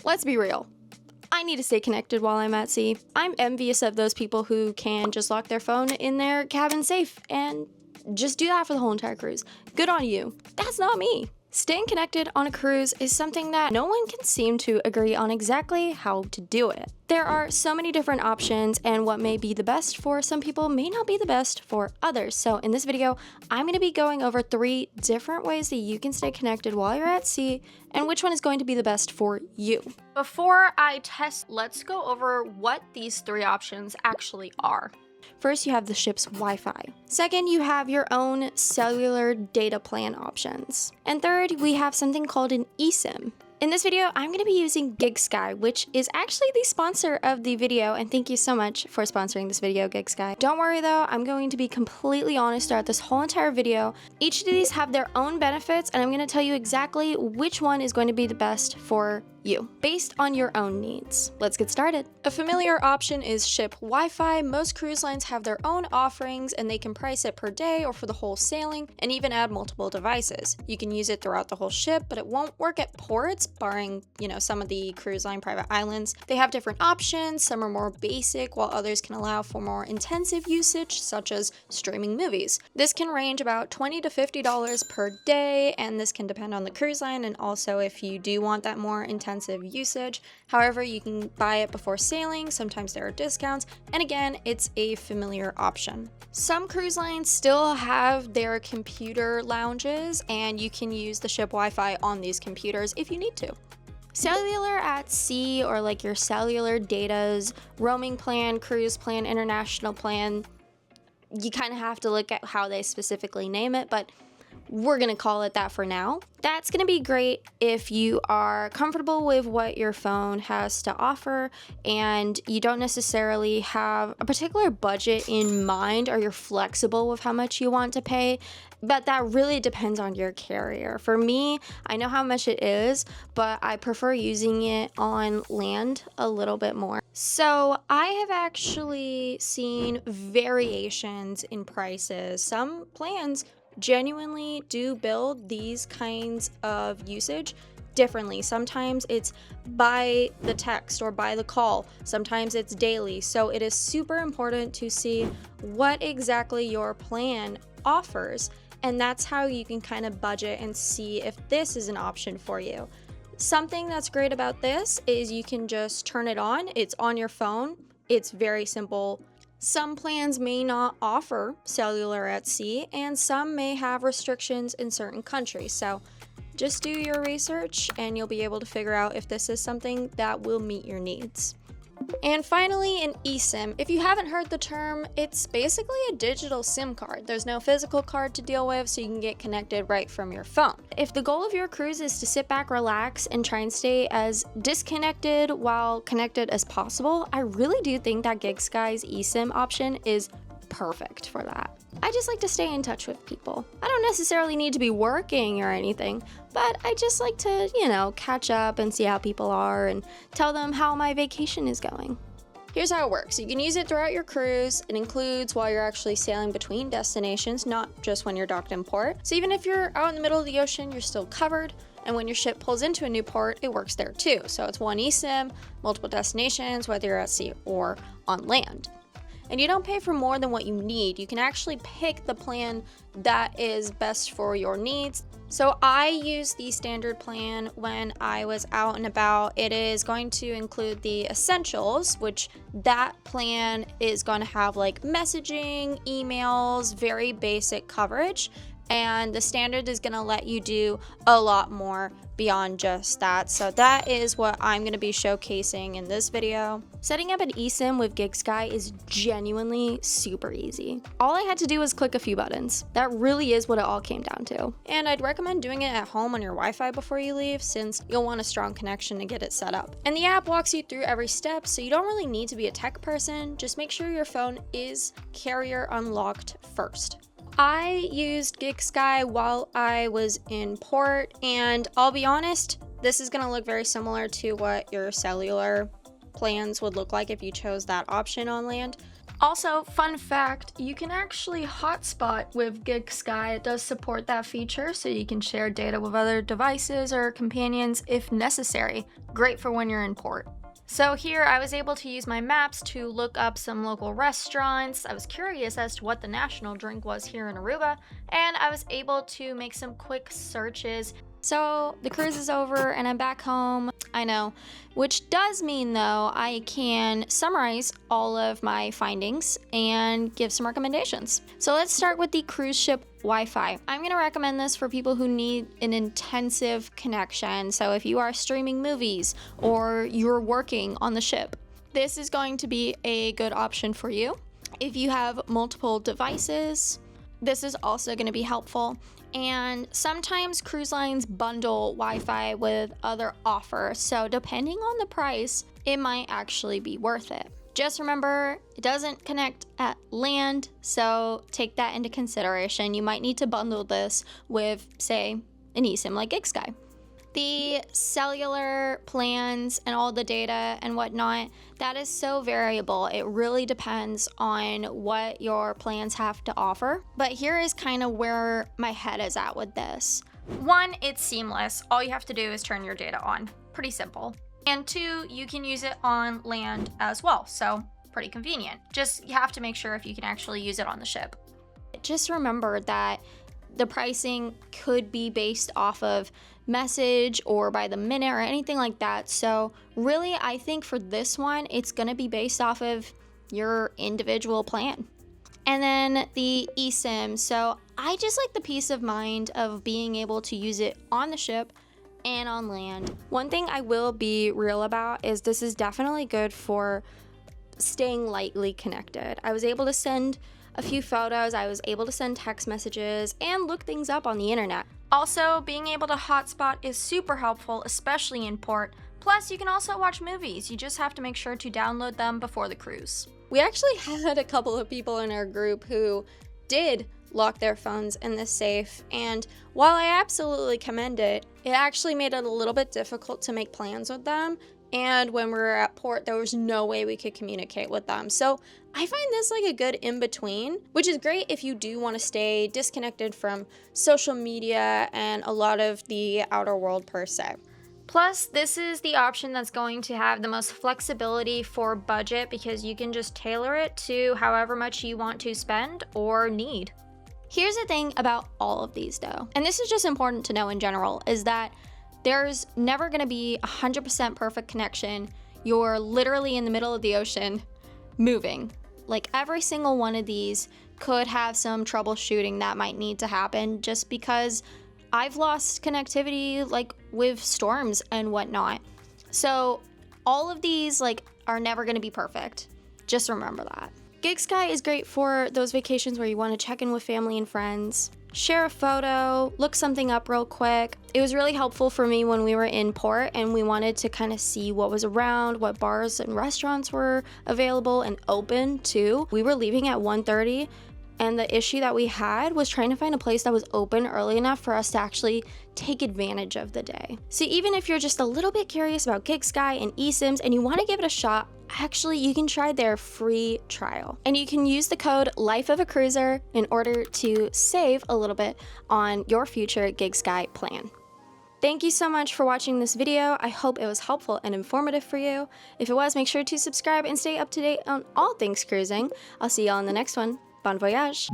Let's be real. I need to stay connected while I'm at sea. I'm envious of those people who can just lock their phone in their cabin safe and just do that for the whole entire cruise. Good on you. That's not me. Staying connected on a cruise is something that no one can seem to agree on exactly how to do it. There are so many different options, and what may be the best for some people may not be the best for others. So in this video, I'm going to be going over 3 different ways that you can stay connected while you're at sea and which one is going to be the best for you. Before I test, let's go over what these 3 options actually are. First, you have the ship's Wi-Fi. Second, you have your own cellular data plan options. And third, we have something called an eSIM. In this video, I'm going to be using GigSky, which is actually the sponsor of the video, and thank you so much for sponsoring this video, GigSky. Don't worry though, I'm going to be completely honest throughout this whole entire video. Each of these have their own benefits, and I'm going to tell you exactly which one is going to be the best for you, based on your own needs. Let's get started. A familiar option is ship Wi-Fi. Most cruise lines have their own offerings, and they can price it per day or for the whole sailing, and even add multiple devices. You can use it throughout the whole ship, but it won't work at ports, barring, some of the cruise line private islands. They have different options. Some are more basic, while others can allow for more intensive usage, such as streaming movies. This can range about $20 to $50 per day, and this can depend on the cruise line, and also if you do want that more intensive usage. However, you can buy it before sailing. Sometimes there are discounts, and again, it's a familiar option. Some cruise lines still have their computer lounges, and you can use the ship Wi-Fi on these computers if you need to. Cellular at sea, or like your cellular data's roaming plan, cruise plan, international plan, you kind of have to look at how they specifically name it, but we're going to call it that for now. That's going to be great if you are comfortable with what your phone has to offer and you don't necessarily have a particular budget in mind, or you're flexible with how much you want to pay. But that really depends on your carrier. For me, I know how much it is, but I prefer using it on land a little bit more. So I have actually seen variations in prices. Some plans genuinely do build these kinds of usage differently. Sometimes it's by the text or by the call. Sometimes it's daily. So it is super important to see what exactly your plan offers. And that's how you can kind of budget and see if this is an option for you. Something that's great about this is you can just turn it on. It's on your phone. It's very simple. Some plans may not offer cellular at sea, and some may have restrictions in certain countries. So just do your research and you'll be able to figure out if this is something that will meet your needs. And finally, an eSIM. If you haven't heard the term, it's basically a digital SIM card. There's no physical card to deal with, so you can get connected right from your phone. If the goal of your cruise is to sit back, relax, and try and stay as disconnected while connected as possible, I really do think that GigSky's eSIM option is perfect for that. I just like to stay in touch with people. I don't necessarily need to be working or anything, but I just like to, catch up and see how people are and tell them how my vacation is going. Here's how it works. You can use it throughout your cruise. It includes while you're actually sailing between destinations, not just when you're docked in port. So even if you're out in the middle of the ocean, you're still covered. And when your ship pulls into a new port, it works there too. So it's one eSIM, multiple destinations, whether you're at sea or on land. And you don't pay for more than what you need. You can actually pick the plan that is best for your needs. So I use the standard plan when I was out and about. It is going to include the essentials, which that plan is going to have like messaging, emails, very basic coverage. And the standard is going to let you do a lot more beyond just that. So that is what I'm going to be showcasing in this video. Setting up an eSIM with GigSky is genuinely super easy. All I had to do was click a few buttons. That really is what it all came down to. And I'd recommend doing it at home on your Wi-Fi before you leave, since you'll want a strong connection to get it set up. And the app walks you through every step, so you don't really need to be a tech person. Just make sure your phone is carrier unlocked first. I used GigSky while I was in port, and I'll be honest, this is going to look very similar to what your cellular plans would look like if you chose that option on land. Also, fun fact, you can actually hotspot with GigSky. It does support that feature, so you can share data with other devices or companions if necessary. Great for when you're in port. So here I was able to use my maps to look up some local restaurants. I was curious as to what the national drink was here in Aruba, and I was able to make some quick searches. So the cruise is over and I'm back home. I know, which does mean though I can summarize all of my findings and give some recommendations. So let's start with the cruise ship Wi-Fi. I'm going to recommend this for people who need an intensive connection. So if you are streaming movies or you're working on the ship, this is going to be a good option for you. If you have multiple devices, this is also going to be helpful. And sometimes cruise lines bundle Wi-Fi with other offers, so depending on the price, it might actually be worth it. Just remember, it doesn't connect at land, so take that into consideration. You might need to bundle this with, say, an eSIM like GigSky. The cellular plans and all the data and whatnot, that is so variable. It really depends on what your plans have to offer. But here is kind of where my head is at with this. One, it's seamless. All you have to do is turn your data on. Pretty simple. And two, you can use it on land as well. So pretty convenient. Just you have to make sure if you can actually use it on the ship. Just remember that the pricing could be based off of message or by the minute or anything like that. So really, I think for this one, it's going to be based off of your individual plan. And then the eSIM. So I just like the peace of mind of being able to use it on the ship and on land. One thing I will be real about is this is definitely good for staying lightly connected. I was able to send a few photos, I was able to send text messages and look things up on the internet. Also, being able to hotspot is super helpful, especially in port. Plus, you can also watch movies. You just have to make sure to download them before the cruise. We actually had a couple of people in our group who did lock their phones in the safe, and while I absolutely commend it, it actually made it a little bit difficult to make plans with them. And when we were at port, there was no way we could communicate with them. So I find this like a good in-between, which is great if you do want to stay disconnected from social media and a lot of the outer world per se. Plus, this is the option that's going to have the most flexibility for budget because you can just tailor it to however much you want to spend or need. Here's the thing about all of these though, and this is just important to know in general, is that there's never going to be 100% perfect connection. You're literally in the middle of the ocean moving. Like every single one of these could have some troubleshooting that might need to happen just because I've lost connectivity like with storms and whatnot. So all of these like are never going to be perfect. Just remember that. GigSky is great for those vacations where you want to check in with family and friends, share a photo, look something up real quick. It was really helpful for me when we were in port and we wanted to kind of see what was around, what bars and restaurants were available and open too. We were leaving at 1:30 and the issue that we had was trying to find a place that was open early enough for us to actually take advantage of the day. So even if you're just a little bit curious about GigSky and eSIMs and you want to give it a shot, actually you can try their free trial. And you can use the code LifeOfACruiser in order to save a little bit on your future GigSky plan. Thank you so much for watching this video. I hope it was helpful and informative for you. If it was, make sure to subscribe and stay up to date on all things cruising. I'll see y'all in the next one. Bon voyage!